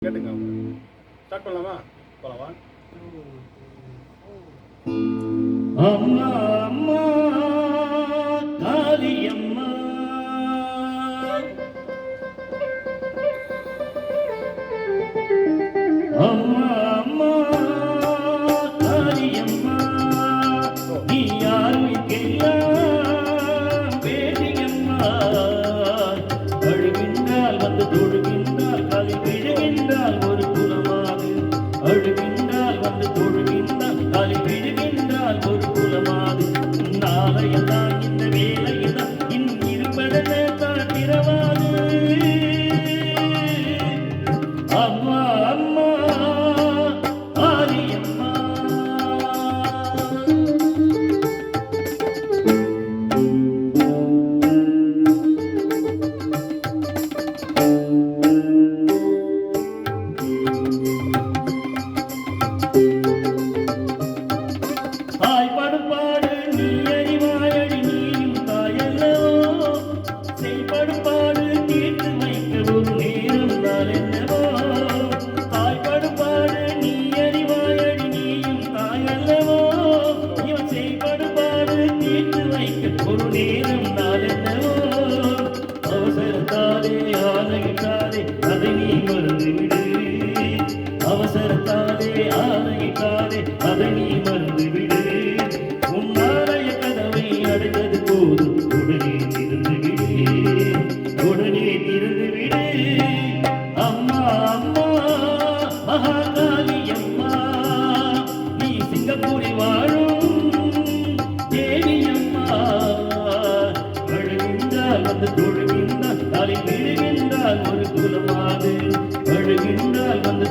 கேட்டுங்க அவங்க ஸ்டார்ட் பண்ணலாமா? போலாமா? அம்மா அம்மா காளியம்மா அம்மா அம்மா காளியம்மா நீ யாருக்கெல்லாம் பேசியம்மா அழுகின்றால் வந்து தொழுகின்றால் காலி விழுகின்றால் ஒரு குலமாது அழுகின்றால் வந்து தொழுகின்றால் காலி விழுகின்றால் ஒரு குலமாது நாளையதான் இந்த வேலையதான் இன்னும் இருப்பதே காட்டிரவாது அம்மா அம்மா ஆரியம்மா தாய் படுபாடு நீ அறிவாயடி நீயும் தாயல்லவோ செய்படுபாடு தீர்த்து வைக்க ஒரு நேரம் நாள் என்னவோ தாய் படுபாடு நீ அறிவாயடி நீயும் தாயல்லவோ இவன் செய்படுபாடு தீர்த்து வைக்க ஒரு நேரம் நாள் என்னவோ அவசரத்தாலே ஆணையிட்டாலே அதை நீ மறந்துவிடு அவசரத்தாலே ஆணையிட்டாலே அதை நீ மறந்துவிடு உன்னாலய கதவை அடைந்தது போதும் உடனே திறந்துவிடு உடனே திறந்துவிடு அம்மா அம்மா மகாகாளி அம்மா நீ சிங்கப்பூரில் வாழும் தேவி அம்மா அழுகின்றால் வந்து தொழுகின்றால் காலில் விழுகின்றால் ஒரு குலமாது அழுகின்றால் வந்து